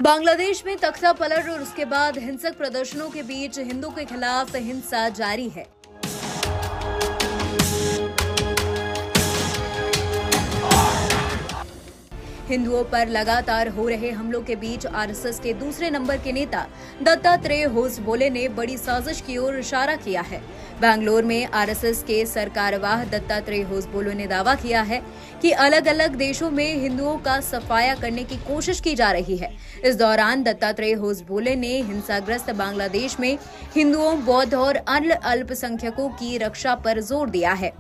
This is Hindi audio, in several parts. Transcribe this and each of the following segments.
बांग्लादेश में तख्ता पलट और उसके बाद हिंसक प्रदर्शनों के बीच हिंदू के खिलाफ हिंसा जारी है। हिंदुओं पर लगातार हो रहे हमलों के बीच आरएसएस के दूसरे नंबर के नेता दत्तात्रेय होसबोले ने बड़ी साजिश की ओर इशारा किया है। बैंगलोर में आरएसएस के सरकारवाह दत्तात्रेय होसबोले ने दावा किया है कि अलग अलग देशों में हिंदुओं का सफाया करने की कोशिश की जा रही है। इस दौरान दत्तात्रेय होसबोले ने हिंसाग्रस्त बांग्लादेश में हिंदुओं, बौद्ध और अन्य अल्पसंख्यकों की रक्षा पर जोर दिया है।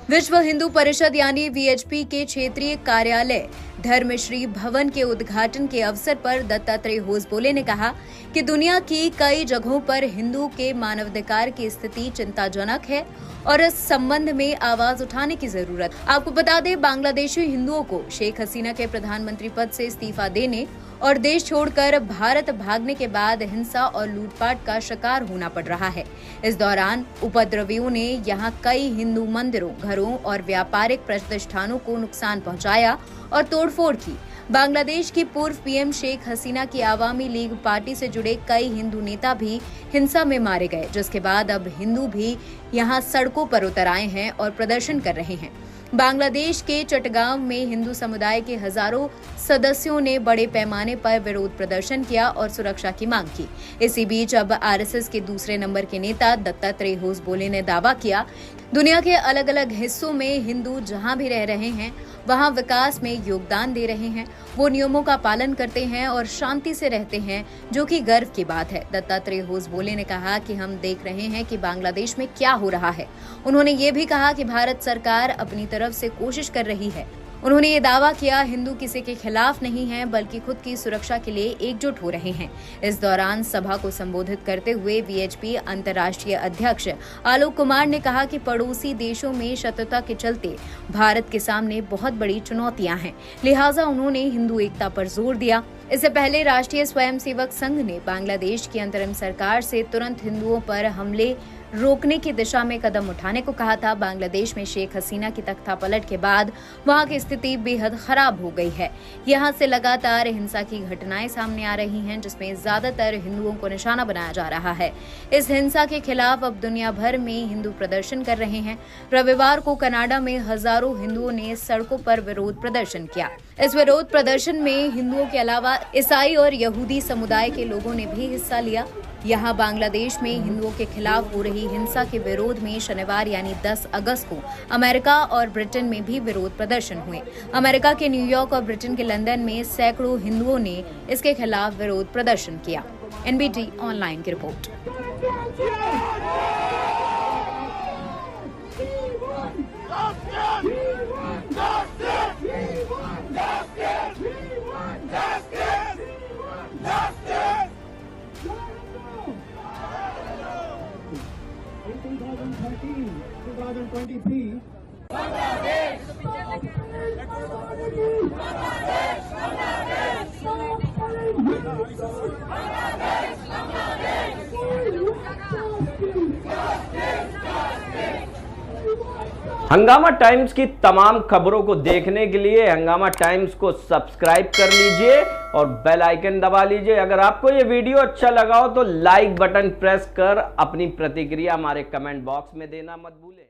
विश्व हिंदू परिषद यानी वीएचपी के क्षेत्रीय कार्यालय धर्मश्री भवन के उद्घाटन के अवसर पर दत्तात्रेय होसबोले ने कहा कि दुनिया की कई जगहों पर हिंदू के मानवाधिकार की स्थिति चिंताजनक है और इस संबंध में आवाज उठाने की जरूरत। आपको बता दें, बांग्लादेशी हिंदुओं को शेख हसीना के प्रधानमंत्री पद से इस्तीफा देने और देश छोड़कर भारत भागने के बाद हिंसा और लूटपाट का शिकार होना पड़ रहा है। इस दौरान उपद्रवियों ने यहां कई हिंदू मंदिरों, घरों और व्यापारिक प्रतिष्ठानों को नुकसान पहुंचाया और तोड़फोड़ की। बांग्लादेश की पूर्व पीएम शेख हसीना की आवामी लीग पार्टी से जुड़े कई हिंदू नेता भी हिंसा में मारे गए, जिसके बाद अब हिंदू भी यहां सड़कों पर उतर आए हैं और प्रदर्शन कर रहे हैं। बांग्लादेश के चटगांव में हिंदू समुदाय के हजारों सदस्यों ने बड़े पैमाने पर विरोध प्रदर्शन किया और सुरक्षा की मांग की। इसी बीच अब आरएसएस के दूसरे नंबर के नेता दत्तात्रेय होसबोले ने दावा किया, दुनिया के अलग अलग हिस्सों में हिंदू जहां भी रह रहे हैं वहां विकास में योगदान दे रहे हैं, वो नियमों का पालन करते हैं और शांति से रहते हैं, जो कि गर्व की बात है। दत्तात्रेय होसबोले ने कहा कि हम देख रहे हैं कि बांग्लादेश में क्या हो रहा है। उन्होंने ये भी कहा कि भारत सरकार अपनी तरफ से कोशिश कर रही है। उन्होंने ये दावा किया, हिंदू किसी के खिलाफ नहीं हैं बल्कि खुद की सुरक्षा के लिए एकजुट हो रहे हैं। इस दौरान सभा को संबोधित करते हुए वीएचपी अंतर्राष्ट्रीय अध्यक्ष आलोक कुमार ने कहा कि पड़ोसी देशों में शत्रुता के चलते भारत के सामने बहुत बड़ी चुनौतियां हैं, लिहाजा उन्होंने हिंदू एकता पर जोर दिया। इससे पहले राष्ट्रीय स्वयंसेवक संघ ने बांग्लादेश की अंतरिम सरकार से तुरंत हिंदुओं पर हमले रोकने की दिशा में कदम उठाने को कहा था। बांग्लादेश में शेख हसीना की तख्ता पलट के बाद वहां की स्थिति बेहद खराब हो गई है। यहां से लगातार हिंसा की घटनाएं सामने आ रही हैं, जिसमें ज्यादातर हिंदुओं को निशाना बनाया जा रहा है। इस हिंसा के खिलाफ अब दुनिया भर में हिंदू प्रदर्शन कर रहे हैं। रविवार को कनाडा में हजारों हिंदुओं ने सड़कों पर विरोध प्रदर्शन किया। इस विरोध प्रदर्शन में हिंदुओं के अलावा ईसाई और यहूदी समुदाय के लोगों ने भी हिस्सा लिया। यहाँ बांग्लादेश में हिंदुओं के खिलाफ हो रही हिंसा के विरोध में शनिवार यानी 10 अगस्त को अमेरिका और ब्रिटेन में भी विरोध प्रदर्शन हुए। अमेरिका के न्यूयॉर्क और ब्रिटेन के लंदन में सैकड़ों हिंदुओं ने इसके खिलाफ विरोध प्रदर्शन किया। एनबीटी ऑनलाइन की रिपोर्ट। In 2013, 2023, हंगामा टाइम्स की तमाम खबरों को देखने के लिए हंगामा टाइम्स को सब्सक्राइब कर लीजिए और बेल आइकन दबा लीजिए। अगर आपको ये वीडियो अच्छा लगा हो तो लाइक बटन प्रेस कर अपनी प्रतिक्रिया हमारे कमेंट बॉक्स में देना मत भूलें।